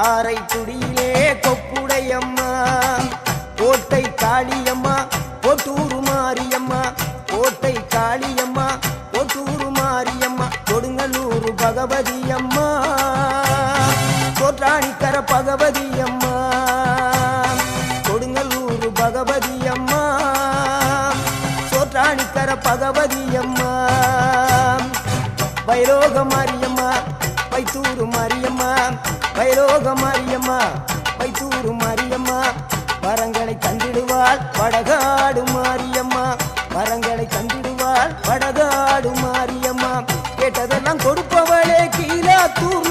காரைக்குடியிலே கொப்புடையம்மா கோட்டை காளியம்மா கோட்டூரு மாரியம்மா கோட்டை காளியம்மா கோட்டூரு மாரியம்மா கொடுங்கல்லூர் பகவதி அம்மா கோட்டாணிக்கர பகவதி அம்மா கொடுங்கல்லூர் பகவதி அம்மா சோற்றாணிக்கர பகவதி அம்மா வைரோக மாரியம்மா வைத்தூரு மாரியம்மா வைரோக மாரியம்மா வைத்தூரு மாரியம்மா வரங்களை தந்திடுவாள் வடகாடு மாரியம்மா வரங்களை தந்திடுவாள் வடகாடு மாரியம்மா கேட்டதெல்லாம் கொடுப்பவளே கீழாத்தூர்